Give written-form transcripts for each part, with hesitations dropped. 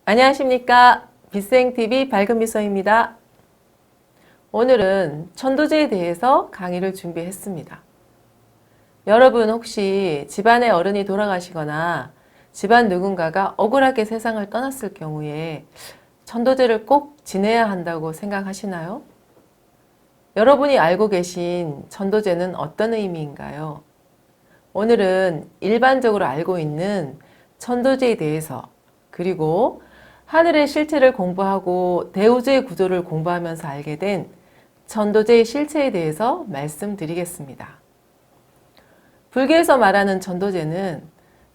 안녕하십니까. 빛생TV 밝은미소입니다. 오늘은 천도제에 대해서 강의를 준비했습니다. 여러분 혹시 집안의 어른이 돌아가시거나 집안 누군가가 억울하게 세상을 떠났을 경우에 천도제를 꼭 지내야 한다고 생각하시나요? 여러분이 알고 계신 천도제는 어떤 의미인가요? 오늘은 일반적으로 알고 있는 천도제에 대해서, 그리고 하늘의 실체를 공부하고 대우주의 구조를 공부하면서 알게 된 천도제의 실체에 대해서 말씀드리겠습니다. 불교에서 말하는 천도제는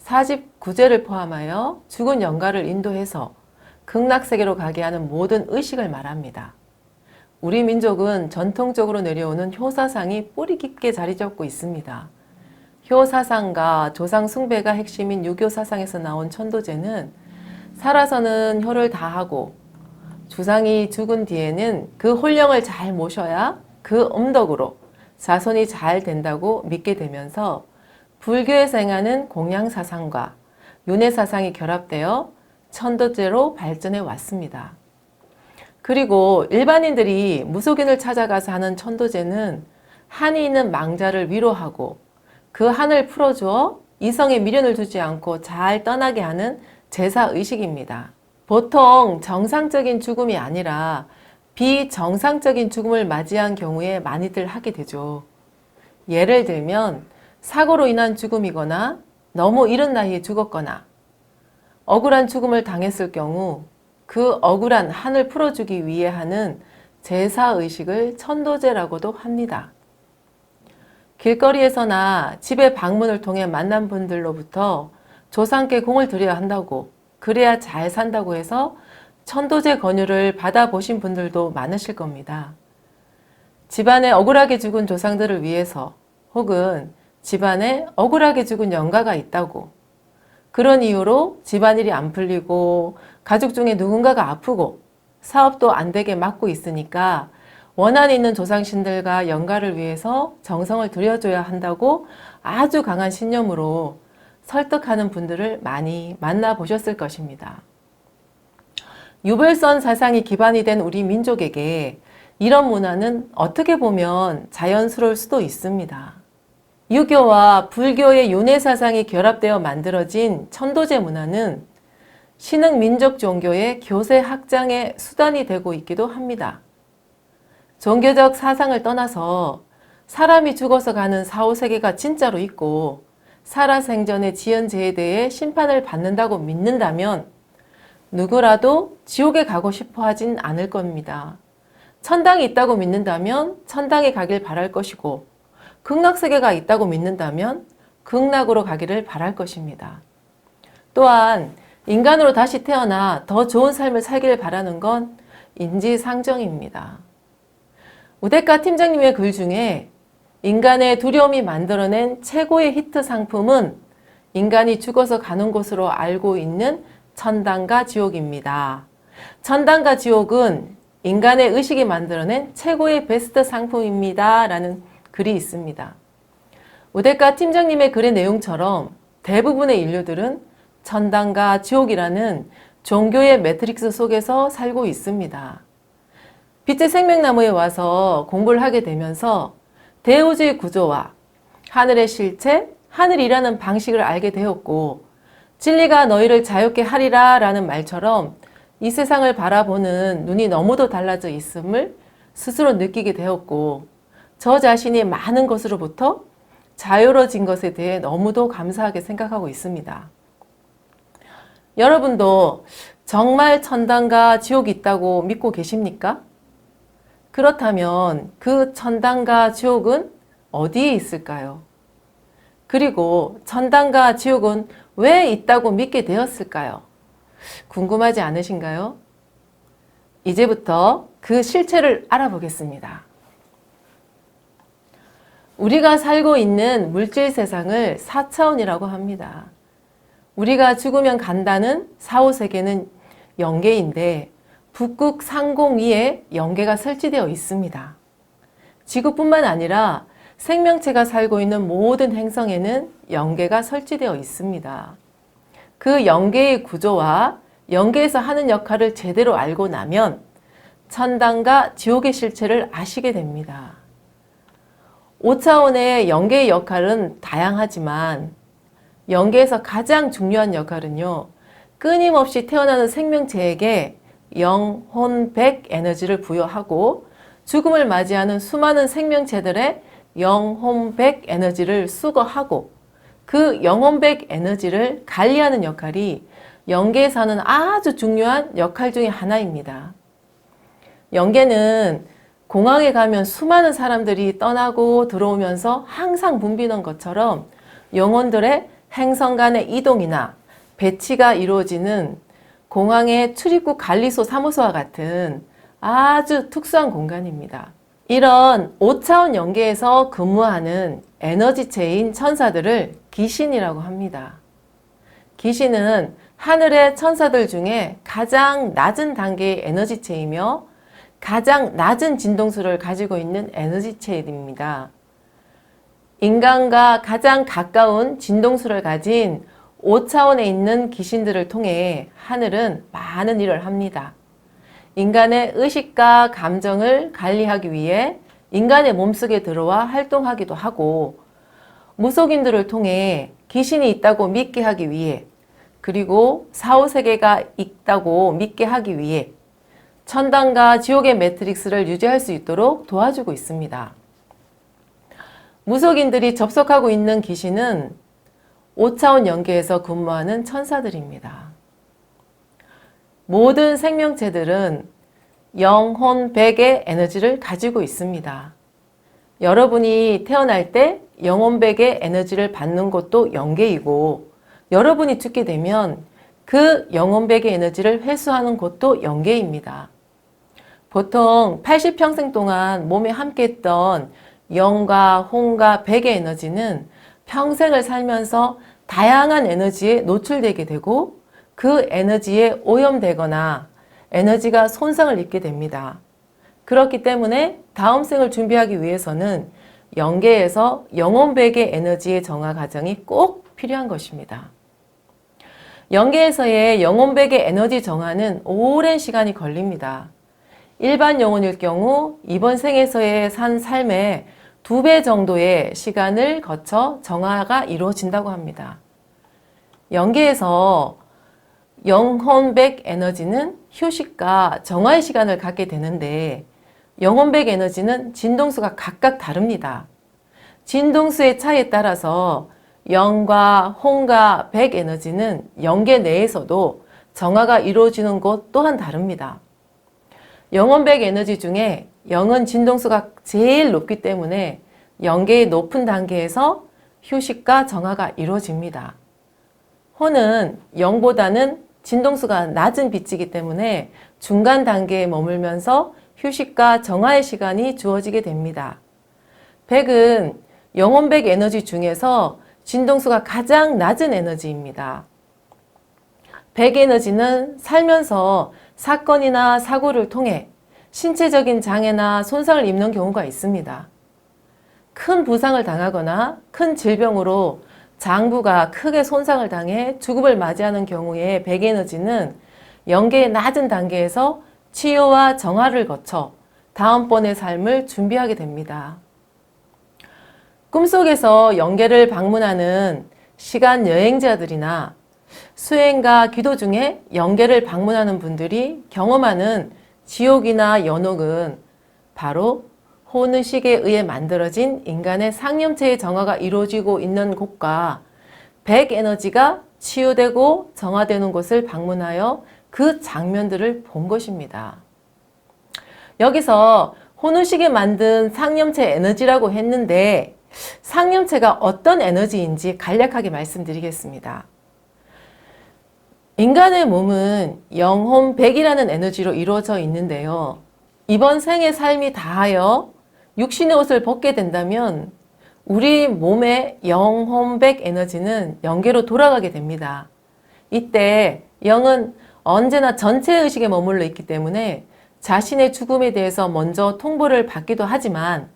49제를 포함하여 죽은 영가를 인도해서 극락세계로 가게 하는 모든 의식을 말합니다. 우리 민족은 전통적으로 내려오는 효사상이 뿌리 깊게 자리 잡고 있습니다. 효사상과 조상 숭배가 핵심인 유교사상에서 나온 천도제는 살아서는 효를 다하고 조상이 죽은 뒤에는 그 혼령을 잘 모셔야 그 음덕으로 자손이 잘 된다고 믿게 되면서 불교에서 행하는 공양사상과 윤회사상이 결합되어 천도제로 발전해 왔습니다. 그리고 일반인들이 무속인을 찾아가서 하는 천도제는 한이 있는 망자를 위로하고 그 한을 풀어주어 이성에 미련을 두지 않고 잘 떠나게 하는 제사의식입니다. 보통 정상적인 죽음이 아니라 비정상적인 죽음을 맞이한 경우에 많이들 하게 되죠. 예를 들면 사고로 인한 죽음이거나 너무 이른 나이에 죽었거나 억울한 죽음을 당했을 경우 그 억울한 한을 풀어주기 위해 하는 제사의식을 천도제라고도 합니다. 길거리에서나 집의 방문을 통해 만난 분들로부터 조상께 공을 드려야 한다고, 그래야 잘 산다고 해서 천도제 권유를 받아보신 분들도 많으실 겁니다. 집안에 억울하게 죽은 조상들을 위해서, 혹은 집안에 억울하게 죽은 영가가 있다고, 그런 이유로 집안일이 안 풀리고 가족 중에 누군가가 아프고 사업도 안 되게 막고 있으니까 원한 있는 조상신들과 영가를 위해서 정성을 들여줘야 한다고 아주 강한 신념으로 설득하는 분들을 많이 만나보셨을 것입니다. 유별선 사상이 기반이 된 우리 민족에게 이런 문화는 어떻게 보면 자연스러울 수도 있습니다. 유교와 불교의 윤회사상이 결합되어 만들어진 천도제 문화는 신흥 민족 종교의 교세 확장의 수단이 되고 있기도 합니다. 종교적 사상을 떠나서 사람이 죽어서 가는 사후세계가 진짜로 있고 살아생전의 지은 죄에 대해 심판을 받는다고 믿는다면 누구라도 지옥에 가고 싶어 하진 않을 겁니다. 천당이 있다고 믿는다면 천당에 가길 바랄 것이고 극락세계가 있다고 믿는다면 극락으로 가기를 바랄 것입니다. 또한 인간으로 다시 태어나 더 좋은 삶을 살기를 바라는 건 인지상정입니다. 우대카 팀장님의 글 중에 인간의 두려움이 만들어낸 최고의 히트 상품은 인간이 죽어서 가는 곳으로 알고 있는 천당과 지옥입니다. 천당과 지옥은 인간의 의식이 만들어낸 최고의 베스트 상품입니다. 라는 글이 있습니다. 우대카 팀장님의 글의 내용처럼 대부분의 인류들은 천당과 지옥이라는 종교의 매트릭스 속에서 살고 있습니다. 빛의 생명나무에 와서 공부를 하게 되면서 대우주의 구조와 하늘의 실체, 하늘이라는 방식을 알게 되었고 진리가 너희를 자유케 하리라 라는 말처럼 이 세상을 바라보는 눈이 너무도 달라져 있음을 스스로 느끼게 되었고 저 자신이 많은 것으로부터 자유로워진 것에 대해 너무도 감사하게 생각하고 있습니다. 여러분도 정말 천당과 지옥이 있다고 믿고 계십니까? 그렇다면 그 천당과 지옥은 어디에 있을까요? 그리고 천당과 지옥은 왜 있다고 믿게 되었을까요? 궁금하지 않으신가요? 이제부터 그 실체를 알아보겠습니다. 우리가 살고 있는 물질 세상을 4차원이라고 합니다. 우리가 죽으면 간다는 사후세계는 영계인데 북극 상공 위에 영계가 설치되어 있습니다. 지구뿐만 아니라 생명체가 살고 있는 모든 행성에는 영계가 설치되어 있습니다. 그 영계의 구조와 영계에서 하는 역할을 제대로 알고 나면 천당과 지옥의 실체를 아시게 됩니다. 5차원의 영계의 역할은 다양하지만 영계에서 가장 중요한 역할은요, 끊임없이 태어나는 생명체에게 영혼백 에너지를 부여하고 죽음을 맞이하는 수많은 생명체들의 영혼백 에너지를 수거하고 그 영혼백 에너지를 관리하는 역할이 영계에서 하는 아주 중요한 역할 중에 하나입니다. 영계는 공항에 가면 수많은 사람들이 떠나고 들어오면서 항상 붐비는 것처럼 영혼들의 행성 간의 이동이나 배치가 이루어지는 공항의 출입국 관리소 사무소와 같은 아주 특수한 공간입니다. 이런 5차원 영계에서 근무하는 에너지체인 천사들을 귀신이라고 합니다. 귀신은 하늘의 천사들 중에 가장 낮은 단계의 에너지체이며 가장 낮은 진동수를 가지고 있는 에너지체입니다. 인간과 가장 가까운 진동수를 가진 5차원에 있는 귀신들을 통해 하늘은 많은 일을 합니다. 인간의 의식과 감정을 관리하기 위해 인간의 몸속에 들어와 활동하기도 하고, 무속인들을 통해 귀신이 있다고 믿게 하기 위해, 그리고 사후세계가 있다고 믿게 하기 위해 천당과 지옥의 매트릭스를 유지할 수 있도록 도와주고 있습니다. 무속인들이 접속하고 있는 귀신은 5차원 영계에서 근무하는 천사들입니다. 모든 생명체들은 영혼 100의 에너지를 가지고 있습니다. 여러분이 태어날 때 영혼 100의 에너지를 받는 것도 영계이고, 여러분이 죽게 되면 그 영혼 100의 에너지를 회수하는 것도 영계입니다. 보통 80평생 동안 몸에 함께했던 영과 혼과 100의 에너지는 평생을 살면서 다양한 에너지에 노출되게 되고 그 에너지에 오염되거나 에너지가 손상을 입게 됩니다. 그렇기 때문에 다음 생을 준비하기 위해서는 영계에서 영혼 100의 에너지의 정화 과정이 꼭 필요한 것입니다. 영계에서의 영혼 100의 에너지 정화는 오랜 시간이 걸립니다. 일반 영혼일 경우 이번 생에서의 산 삶의 2배 정도의 시간을 거쳐 정화가 이루어진다고 합니다. 영계에서 영혼 100 에너지는 휴식과 정화의 시간을 갖게 되는데, 영혼 100 에너지는 진동수가 각각 다릅니다. 진동수의 차이에 따라서 영과 혼과 100 에너지는 영계 내에서도 정화가 이루어지는 곳 또한 다릅니다. 영혼 100 에너지 중에 영은 진동수가 제일 높기 때문에 영계의 높은 단계에서 휴식과 정화가 이루어집니다. 혼은 영보다는 진동수가 낮은 빛이기 때문에 중간 단계에 머물면서 휴식과 정화의 시간이 주어지게 됩니다. 100은 영혼 100 에너지 중에서 진동수가 가장 낮은 에너지입니다. 100 에너지는 살면서 사건이나 사고를 통해 신체적인 장애나 손상을 입는 경우가 있습니다. 큰 부상을 당하거나 큰 질병으로 장부가 크게 손상을 당해 죽음을 맞이하는 경우에 100 에너지는 영계의 낮은 단계에서 치유와 정화를 거쳐 다음번의 삶을 준비하게 됩니다. 꿈속에서 영계를 방문하는 시간 여행자들이나 수행과 기도 중에 영계를 방문하는 분들이 경험하는 지옥이나 연옥은 바로 혼의식에 의해 만들어진 인간의 상념체의 정화가 이루어지고 있는 곳과 100 에너지가 치유되고 정화되는 곳을 방문하여 그 장면들을 본 것입니다. 여기서 혼의식에 만든 상념체 에너지라고 했는데, 상념체가 어떤 에너지인지 간략하게 말씀드리겠습니다. 인간의 몸은 영혼 100이라는 에너지로 이루어져 있는데요. 이번 생의 삶이 다하여 육신의 옷을 벗게 된다면 우리 몸의 영혼 100 에너지는 영계로 돌아가게 됩니다. 이때 영은 언제나 전체 의식에 머물러 있기 때문에 자신의 죽음에 대해서 먼저 통보를 받기도 하지만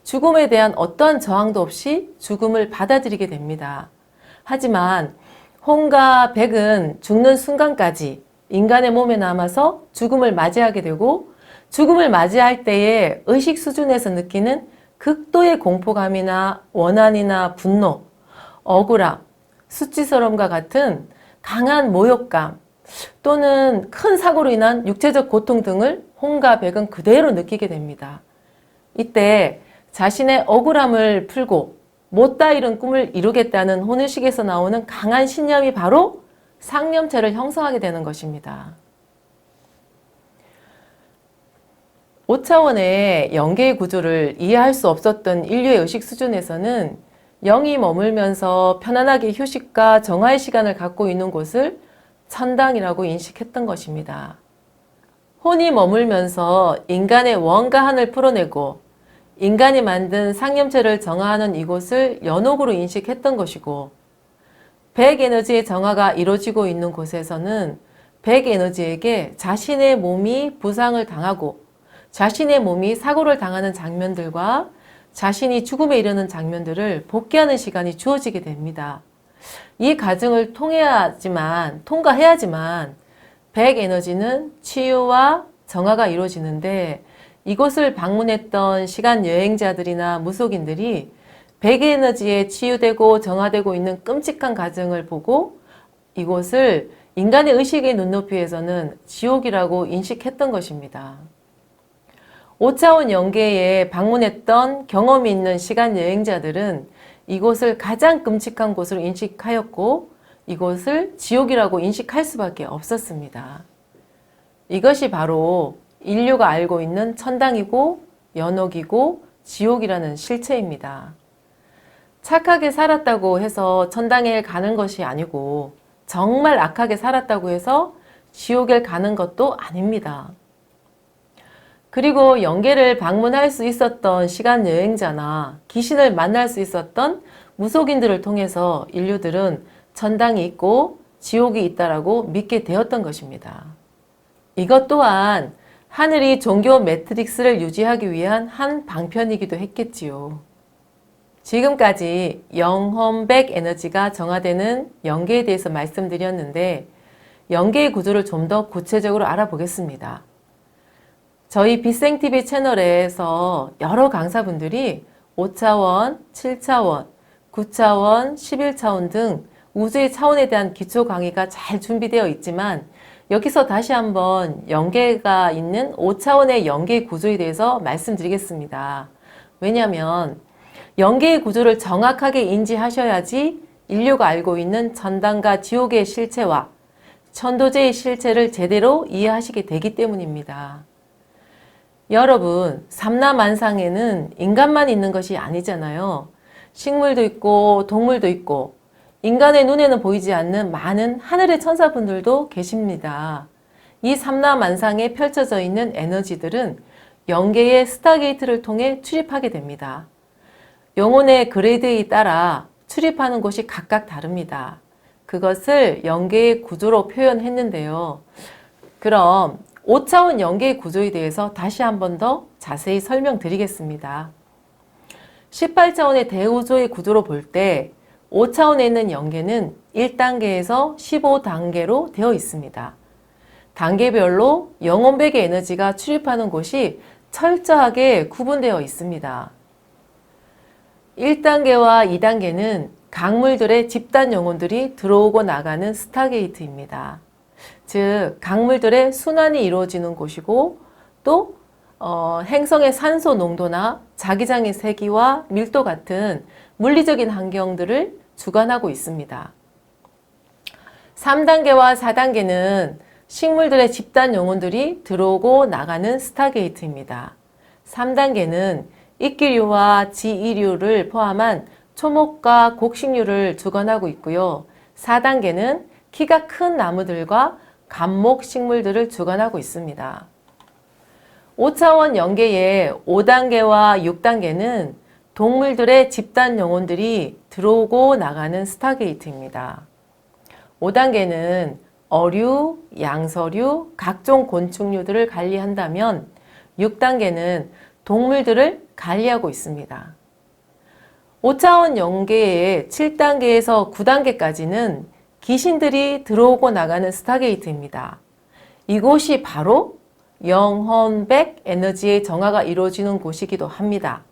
죽음에 대한 어떠한 저항도 없이 죽음을 받아들이게 됩니다. 하지만 혼과 100은 죽는 순간까지 인간의 몸에 남아서 죽음을 맞이하게 되고 죽음을 맞이할 때의 의식 수준에서 느끼는 극도의 공포감이나 원한이나 분노, 억울함, 수치스러움과 같은 강한 모욕감 또는 큰 사고로 인한 육체적 고통 등을 혼과 백은 그대로 느끼게 됩니다. 이때 자신의 억울함을 풀고 못다 이룬 꿈을 이루겠다는 혼의식에서 나오는 강한 신념이 바로 상념체를 형성하게 되는 것입니다. 5차원의 영계의 구조를 이해할 수 없었던 인류의 의식 수준에서는 영이 머물면서 편안하게 휴식과 정화의 시간을 갖고 있는 곳을 천당이라고 인식했던 것입니다. 혼이 머물면서 인간의 원과 한을 풀어내고 인간이 만든 상념체를 정화하는 이곳을 연옥으로 인식했던 것이고 백에너지의 정화가 이루어지고 있는 곳에서는 백에너지에게 자신의 몸이 부상을 당하고 자신의 몸이 사고를 당하는 장면들과 자신이 죽음에 이르는 장면들을 복귀하는 시간이 주어지게 됩니다. 이 과정을 통과해야지만 백에너지는 치유와 정화가 이루어지는데 이곳을 방문했던 시간 여행자들이나 무속인들이 백에너지에 치유되고 정화되고 있는 끔찍한 과정을 보고 이곳을 인간의 의식의 눈높이에서는 지옥이라고 인식했던 것입니다. 5차원 영계에 방문했던 경험이 있는 시간 여행자들은 이곳을 가장 끔찍한 곳으로 인식하였고 이곳을 지옥이라고 인식할 수밖에 없었습니다. 이것이 바로 인류가 알고 있는 천당이고 연옥이고 지옥이라는 실체입니다. 착하게 살았다고 해서 천당에 가는 것이 아니고 정말 악하게 살았다고 해서 지옥에 가는 것도 아닙니다. 그리고 영계를 방문할 수 있었던 시간 여행자나 귀신을 만날 수 있었던 무속인들을 통해서 인류들은 천당이 있고 지옥이 있다라고 믿게 되었던 것입니다. 이것 또한 하늘이 종교 매트릭스를 유지하기 위한 한 방편이기도 했겠지요. 지금까지 영혼백 에너지가 정화되는 영계에 대해서 말씀드렸는데 영계의 구조를 좀 더 구체적으로 알아보겠습니다. 저희 빛생TV 채널에서 여러 강사분들이 5차원, 7차원, 9차원, 11차원 등 우주의 차원에 대한 기초 강의가 잘 준비되어 있지만 여기서 다시 한번 영계가 있는 5차원의 영계 구조에 대해서 말씀드리겠습니다. 왜냐하면 영계의 구조를 정확하게 인지하셔야지 인류가 알고 있는 천당과 지옥의 실체와 천도제의 실체를 제대로 이해하시게 되기 때문입니다. 여러분, 삼라만상에는 인간만 있는 것이 아니잖아요. 식물도 있고 동물도 있고 인간의 눈에는 보이지 않는 많은 하늘의 천사분들도 계십니다. 이 삼라만상에 펼쳐져 있는 에너지들은 영계의 스타게이트를 통해 출입하게 됩니다. 영혼의 그레이드에 따라 출입하는 곳이 각각 다릅니다. 그것을 영계의 구조로 표현했는데요. 그럼 5차원 영계의 구조에 대해서 다시 한 번 더 자세히 설명드리겠습니다. 18차원의 대우조의 구조로 볼 때 5차원에 있는 영계는 1단계에서 15단계로 되어 있습니다. 단계별로 영혼백의 에너지가 출입하는 곳이 철저하게 구분되어 있습니다. 1단계와 2단계는 강물들의 집단 영혼들이 들어오고 나가는 스타게이트입니다. 즉 강물들의 순환이 이루어지는 곳이고 또 행성의 산소 농도나 자기장의 세기와 밀도 같은 물리적인 환경들을 주관하고 있습니다. 3단계와 4단계는 식물들의 집단 영혼들이 들어오고 나가는 스타게이트입니다. 3단계는 이끼류와 지이류를 포함한 초목과 곡식류를 주관하고 있고요. 4단계는 키가 큰 나무들과 감목 식물들을 주관하고 있습니다. 5차원 영계의 5단계와 6단계는 동물들의 집단 영혼들이 들어오고 나가는 스타게이트입니다. 5단계는 어류, 양서류, 각종 곤충류들을 관리한다면 6단계는 동물들을 관리하고 있습니다. 5차원 영계의 7단계에서 9단계까지는 귀신들이 들어오고 나가는 스타게이트입니다. 이곳이 바로 영혼백 에너지의 정화가 이루어지는 곳이기도 합니다.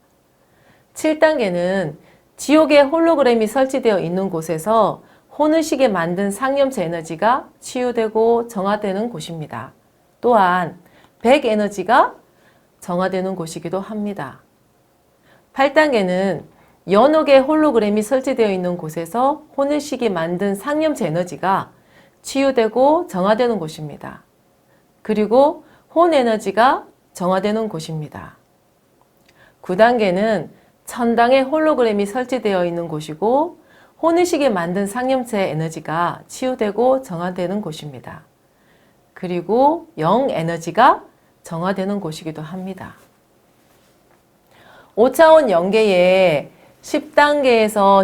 7단계는 지옥의 홀로그램이 설치되어 있는 곳에서 혼의식에 만든 상념체 에너지가 치유되고 정화되는 곳입니다. 또한 백 에너지가 정화되는 곳이기도 합니다. 8단계는 연옥의 홀로그램이 설치되어 있는 곳에서 혼의식이 만든 상념체 에너지가 치유되고 정화되는 곳입니다. 그리고 혼 에너지가 정화되는 곳입니다. 9단계는 천당의 홀로그램이 설치되어 있는 곳이고 혼의식에 만든 상념체 에너지가 치유되고 정화되는 곳입니다. 그리고 영 에너지가 정화되는 곳이기도 합니다. 5차원 영계의 10단계에서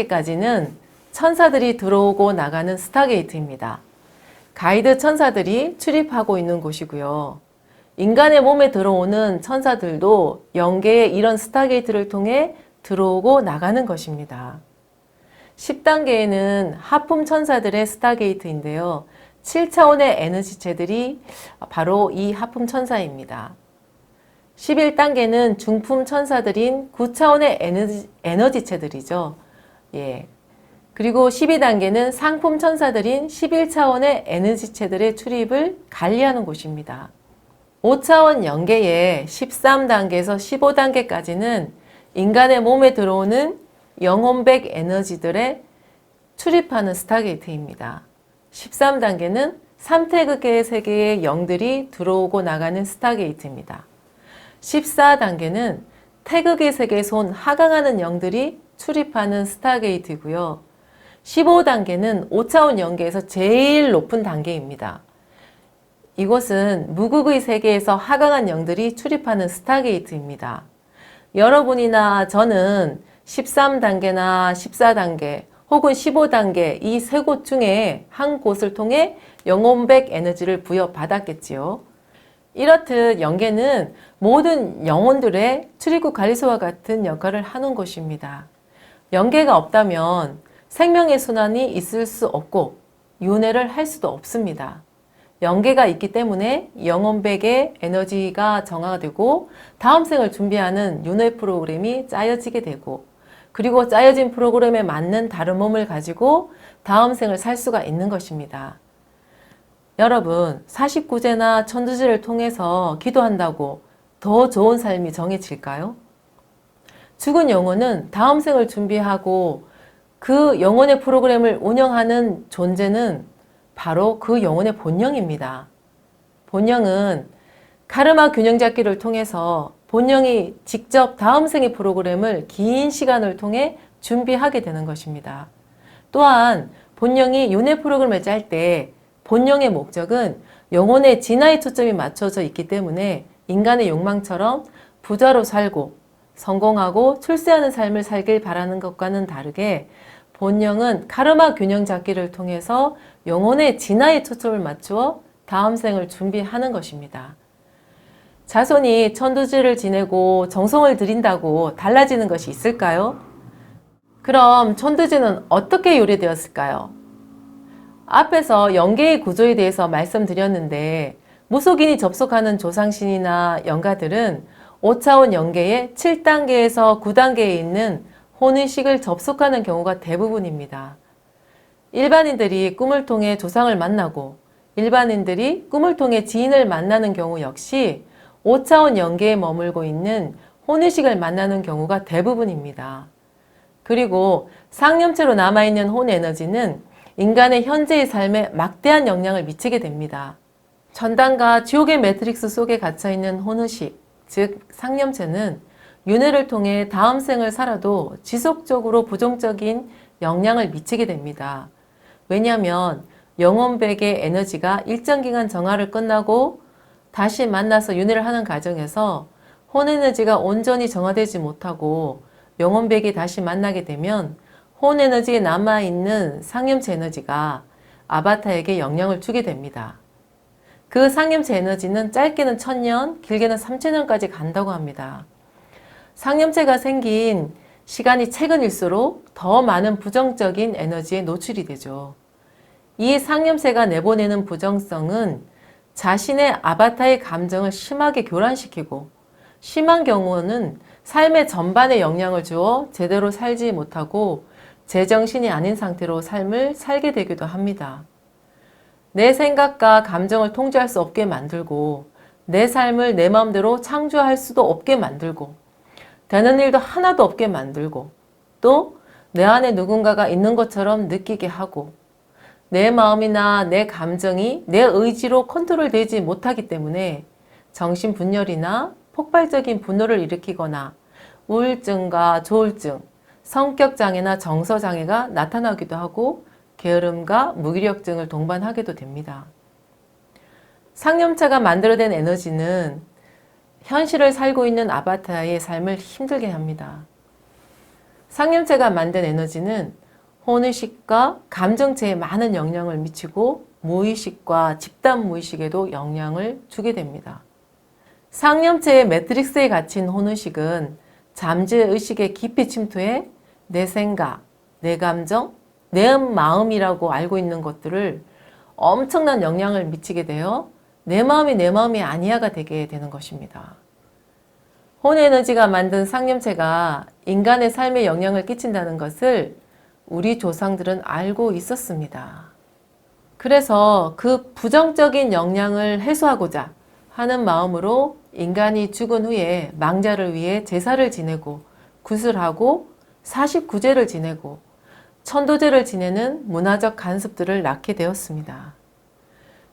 12단계까지는 천사들이 들어오고 나가는 스타게이트입니다. 가이드 천사들이 출입하고 있는 곳이고요. 인간의 몸에 들어오는 천사들도 영계의 이런 스타게이트를 통해 들어오고 나가는 것입니다. 10단계에는 하품 천사들의 스타게이트인데요. 7차원의 에너지체들이 바로 이 하품 천사입니다. 11단계는 중품 천사들인 9차원의 에너지체들이죠. 예. 그리고 12단계는 상품 천사들인 11차원의 에너지체들의 출입을 관리하는 곳입니다. 5차원 영계의 13단계에서 15단계까지는 인간의 몸에 들어오는 영혼백 에너지들의 출입하는 스타게이트입니다. 13단계는 삼태극의 세계의 영들이 들어오고 나가는 스타게이트입니다. 14단계는 태극의 세계에서 온 하강하는 영들이 출입하는 스타게이트이고요. 15단계는 5차원 영계에서 제일 높은 단계입니다. 이곳은 무극의 세계에서 하강한 영들이 출입하는 스타게이트입니다. 여러분이나 저는 13단계나 14단계 혹은 15단계 이 세 곳 중에 한 곳을 통해 영혼백 에너지를 부여받았겠지요. 이렇듯 영계는 모든 영혼들의 출입국 관리소와 같은 역할을 하는 곳입니다. 영계가 없다면 생명의 순환이 있을 수 없고 윤회를 할 수도 없습니다. 영계가 있기 때문에 영혼백의 에너지가 정화가 되고 다음 생을 준비하는 윤회 프로그램이 짜여지게 되고 그리고 짜여진 프로그램에 맞는 다른 몸을 가지고 다음 생을 살 수가 있는 것입니다. 여러분, 49제나 천주제를 통해서 기도한다고 더 좋은 삶이 정해질까요? 죽은 영혼은 다음 생을 준비하고 그 영혼의 프로그램을 운영하는 존재는 바로 그 영혼의 본령입니다. 본령은 카르마 균형 잡기를 통해서 본령이 직접 다음 생의 프로그램을 긴 시간을 통해 준비하게 되는 것입니다. 또한 본령이 윤회 프로그램을 짤 때 본령의 목적은 영혼의 진화에 초점이 맞춰져 있기 때문에 인간의 욕망처럼 부자로 살고 성공하고 출세하는 삶을 살길 바라는 것과는 다르게 본령은 카르마 균형 잡기를 통해서 영혼의 진화에 초점을 맞추어 다음 생을 준비하는 것입니다. 자손이 천도제를 지내고 정성을 들인다고 달라지는 것이 있을까요? 그럼 천도제는 어떻게 요리되었을까요? 앞에서 영계의 구조에 대해서 말씀드렸는데 무속인이 접속하는 조상신이나 영가들은 5차원 영계의 7단계에서 9단계에 있는 혼의식을 접속하는 경우가 대부분입니다. 일반인들이 꿈을 통해 조상을 만나고 일반인들이 꿈을 통해 지인을 만나는 경우 역시 5차원 영계에 머물고 있는 혼의식을 만나는 경우가 대부분입니다. 그리고 상념체로 남아있는 혼 에너지는 인간의 현재의 삶에 막대한 영향을 미치게 됩니다. 천당과 지옥의 매트릭스 속에 갇혀있는 혼의식, 즉 상념체는 윤회를 통해 다음 생을 살아도 지속적으로 부정적인 영향을 미치게 됩니다. 왜냐하면 영혼백의 에너지가 일정 기간 정화를 끝나고 다시 만나서 윤회를 하는 과정에서 혼 에너지가 온전히 정화되지 못하고 영혼백이 다시 만나게 되면 혼 에너지에 남아있는 상념체 에너지가 아바타에게 영향을 주게 됩니다. 그 상념체 에너지는 짧게는 1000년, 길게는 3000년까지 간다고 합니다. 상념체가 생긴 시간이 최근일수록 더 많은 부정적인 에너지에 노출이 되죠. 이 상념체가 내보내는 부정성은 자신의 아바타의 감정을 심하게 교란시키고, 심한 경우는 삶의 전반에 영향을 주어 제대로 살지 못하고 제정신이 아닌 상태로 삶을 살게 되기도 합니다. 내 생각과 감정을 통제할 수 없게 만들고, 내 삶을 내 마음대로 창조할 수도 없게 만들고, 되는 일도 하나도 없게 만들고, 또 내 안에 누군가가 있는 것처럼 느끼게 하고, 내 마음이나 내 감정이 내 의지로 컨트롤되지 못하기 때문에 정신분열이나 폭발적인 분노를 일으키거나 우울증과 조울증, 성격장애나 정서장애가 나타나기도 하고 게으름과 무기력증을 동반하게도 됩니다. 상념체가 만들어낸 에너지는 현실을 살고 있는 아바타의 삶을 힘들게 합니다. 상념체가 만든 에너지는 혼의식과 감정체에 많은 영향을 미치고 무의식과 집단 무의식에도 영향을 주게 됩니다. 상념체의 매트릭스에 갇힌 혼의식은 잠재의식에 깊이 침투해 내 생각, 내 감정, 내 마음이라고 알고 있는 것들을 엄청난 영향을 미치게 되어 내 마음이 아니야가 되게 되는 것입니다. 혼에너지가 만든 상념체가 인간의 삶에 영향을 끼친다는 것을 우리 조상들은 알고 있었습니다. 그래서 그 부정적인 영향을 해소하고자 하는 마음으로 인간이 죽은 후에 망자를 위해 제사를 지내고 구슬하고 49제를 지내고 천도제를 지내는 문화적 관습들을 낳게 되었습니다.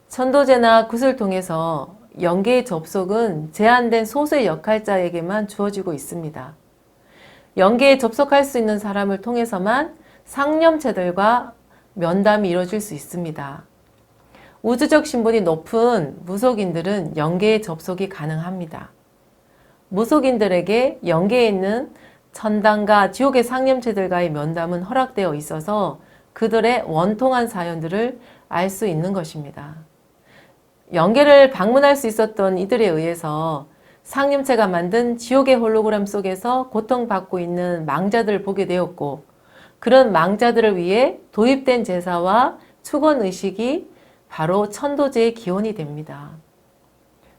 천도제나 굿을 통해서 영계의 접속은 제한된 소수의 역할자에게만 주어지고 있습니다. 영계에 접속할 수 있는 사람을 통해서만 상념체들과 면담이 이루어질 수 있습니다. 우주적 신분이 높은 무속인들은 영계에 접속이 가능합니다. 무속인들에게 영계에 있는 천당과 지옥의 상념체들과의 면담은 허락되어 있어서 그들의 원통한 사연들을 알 수 있는 것입니다. 영계를 방문할 수 있었던 이들에 의해서 상념체가 만든 지옥의 홀로그램 속에서 고통받고 있는 망자들을 보게 되었고, 그런 망자들을 위해 도입된 제사와 축원의식이 바로 천도제의 기원이 됩니다.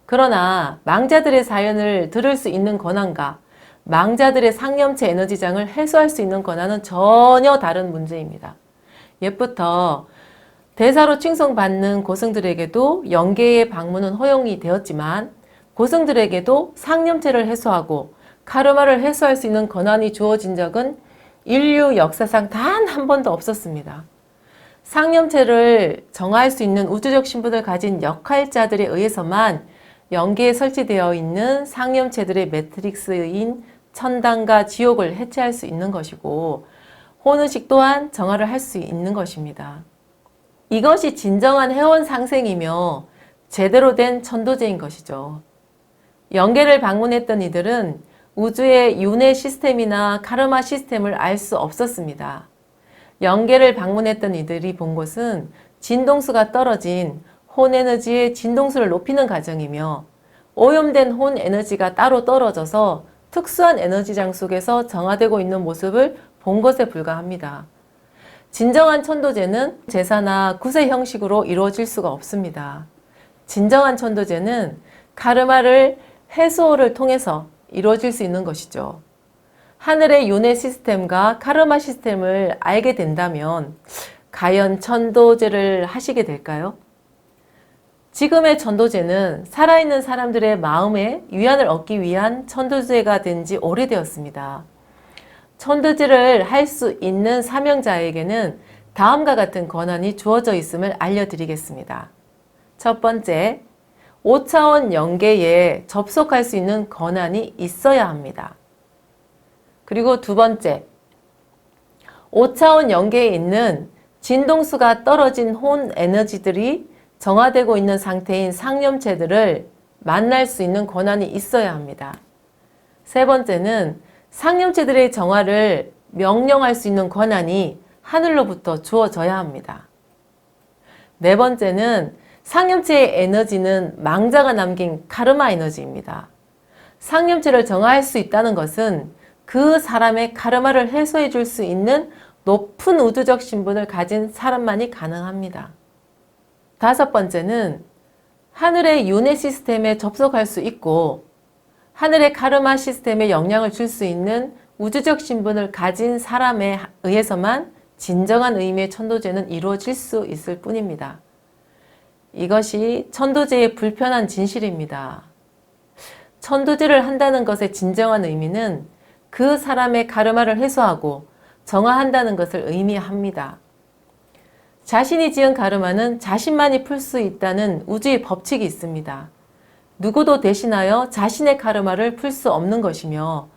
그러나 망자들의 사연을 들을 수 있는 권한과 망자들의 상념체 에너지장을 해소할 수 있는 권한은 전혀 다른 문제입니다. 옛부터 대사로 칭송받는 고승들에게도 영계의 방문은 허용이 되었지만 고승들에게도 상념체를 해소하고 카르마를 해소할 수 있는 권한이 주어진 적은 인류 역사상 단 한 번도 없었습니다. 상념체를 정할 수 있는 우주적 신분을 가진 역할자들에 의해서만 영계에 설치되어 있는 상념체들의 매트릭스인 천당과 지옥을 해체할 수 있는 것이고, 혼의식 또한 정화를 할 수 있는 것입니다. 이것이 진정한 회원 상생이며 제대로 된 천도제인 것이죠. 영계를 방문했던 이들은 우주의 윤회 시스템이나 카르마 시스템을 알 수 없었습니다. 영계를 방문했던 이들이 본 곳은 진동수가 떨어진 혼에너지의 진동수를 높이는 과정이며, 오염된 혼에너지가 따로 떨어져서 특수한 에너지장 속에서 정화되고 있는 모습을 본 것에 불과합니다. 진정한 천도제는 제사나 굿의 형식으로 이루어질 수가 없습니다. 진정한 천도제는 카르마를 해소를 통해서 이루어질 수 있는 것이죠. 하늘의 윤회 시스템과 카르마 시스템을 알게 된다면 과연 천도제를 하시게 될까요? 지금의 천도제는 살아있는 사람들의 마음에 위안을 얻기 위한 천도제가 된 지 오래되었습니다. 천도제를 할 수 있는 사명자에게는 다음과 같은 권한이 주어져 있음을 알려드리겠습니다. 첫 번째, 5차원 영계에 접속할 수 있는 권한이 있어야 합니다. 그리고 두 번째, 5차원 영계에 있는 진동수가 떨어진 혼 에너지들이 정화되고 있는 상태인 상념체들을 만날 수 있는 권한이 있어야 합니다. 세 번째는 상념체들의 정화를 명령할 수 있는 권한이 하늘로부터 주어져야 합니다. 네 번째는 상념체의 에너지는 망자가 남긴 카르마 에너지입니다. 상념체를 정화할 수 있다는 것은 그 사람의 카르마를 해소해 줄 수 있는 높은 우주적 신분을 가진 사람만이 가능합니다. 다섯 번째는 하늘의 윤회 시스템에 접속할 수 있고 하늘의 카르마 시스템에 영향을 줄 수 있는 우주적 신분을 가진 사람에 의해서만 진정한 의미의 천도제는 이루어질 수 있을 뿐입니다. 이것이 천도제의 불편한 진실입니다. 천도제를 한다는 것의 진정한 의미는 그 사람의 카르마를 해소하고 정화한다는 것을 의미합니다. 자신이 지은 카르마는 자신만이 풀 수 있다는 우주의 법칙이 있습니다. 누구도 대신하여 자신의 카르마를 풀 수 없는 것이며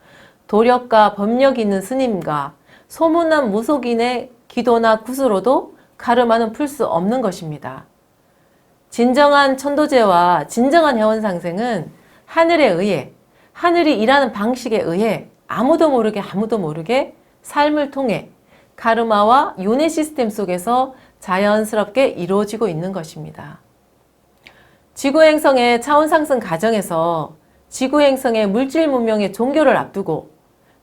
도력과 법력이 있는 스님과 소문난 무속인의 기도나 구슬로도 카르마는 풀 수 없는 것입니다. 진정한 천도제와 진정한 회원상생은 하늘에 의해, 하늘이 일하는 방식에 의해 아무도 모르게 삶을 통해 카르마와 윤회 시스템 속에서 자연스럽게 이루어지고 있는 것입니다. 지구행성의 차원상승 과정에서 지구행성의 물질 문명의 종교를 앞두고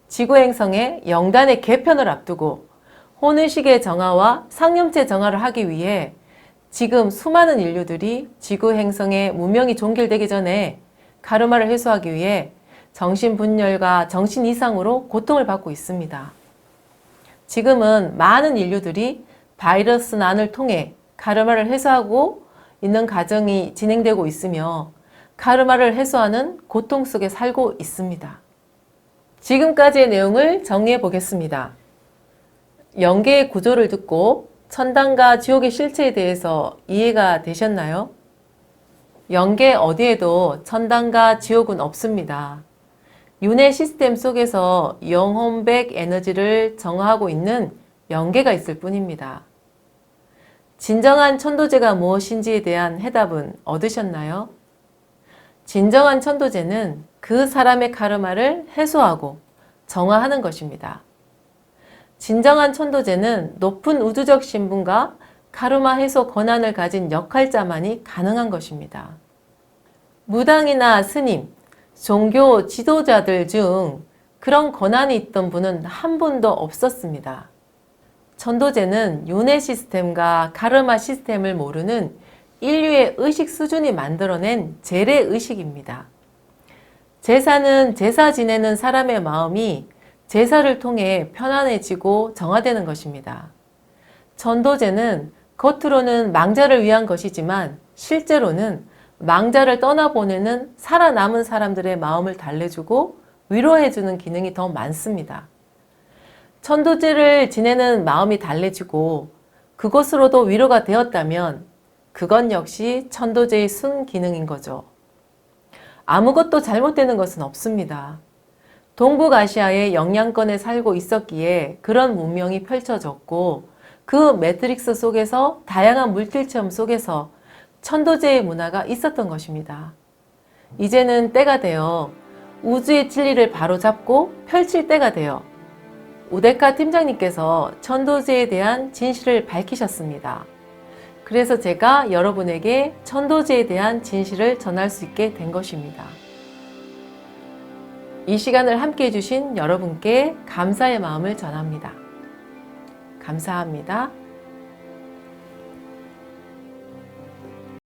지구행성의 영단의 개편을 앞두고 혼의식의 정화와 상념체 정화를 하기 위해 지금 수많은 인류들이 지구행성의 문명이 종결되기 전에 카르마를 해소하기 위해 정신분열과 정신 이상으로 고통을 받고 있습니다. 지금은 많은 인류들이 바이러스 난을 통해 카르마를 해소하고 있는 과정이 진행되고 있으며 카르마를 해소하는 고통 속에 살고 있습니다. 지금까지의 내용을 정리해 보겠습니다. 영계의 구조를 듣고 천당과 지옥의 실체에 대해서 이해가 되셨나요? 영계 어디에도 천당과 지옥은 없습니다. 윤회 시스템 속에서 영혼백 에너지를 정화하고 있는 영계가 있을 뿐입니다. 진정한 천도제가 무엇인지에 대한 해답은 얻으셨나요? 진정한 천도제는 그 사람의 카르마를 해소하고 정화하는 것입니다. 진정한 천도제는 높은 우주적 신분과 카르마 해소 권한을 가진 역할자만이 가능한 것입니다. 무당이나 스님, 종교 지도자들 중 그런 권한이 있던 분은 한 분도 없었습니다. 천도제는 윤회 시스템과 카르마 시스템을 모르는 인류의 의식 수준이 만들어낸 재래의식입니다. 제사는 제사 지내는 사람의 마음이 제사를 통해 편안해지고 정화되는 것입니다. 천도제는 겉으로는 망자를 위한 것이지만 실제로는 망자를 떠나보내는 살아남은 사람들의 마음을 달래주고 위로해주는 기능이 더 많습니다. 천도제를 지내는 마음이 달래지고 그것으로도 위로가 되었다면 그건 역시 천도제의 순기능인 거죠. 아무것도 잘못되는 것은 없습니다. 동북아시아의 영향권에 살고 있었기에 그런 문명이 펼쳐졌고 그 매트릭스 속에서 다양한 물질 체험 속에서 천도제의 문화가 있었던 것입니다. 이제는 때가 되어 우주의 진리를 바로잡고 펼칠 때가 되어 우데카 팀장님께서 천도제에 대한 진실을 밝히셨습니다. 그래서 제가 여러분에게 천도제에 대한 진실을 전할 수 있게 된 것입니다. 이 시간을 함께 해주신 여러분께 감사의 마음을 전합니다. 감사합니다.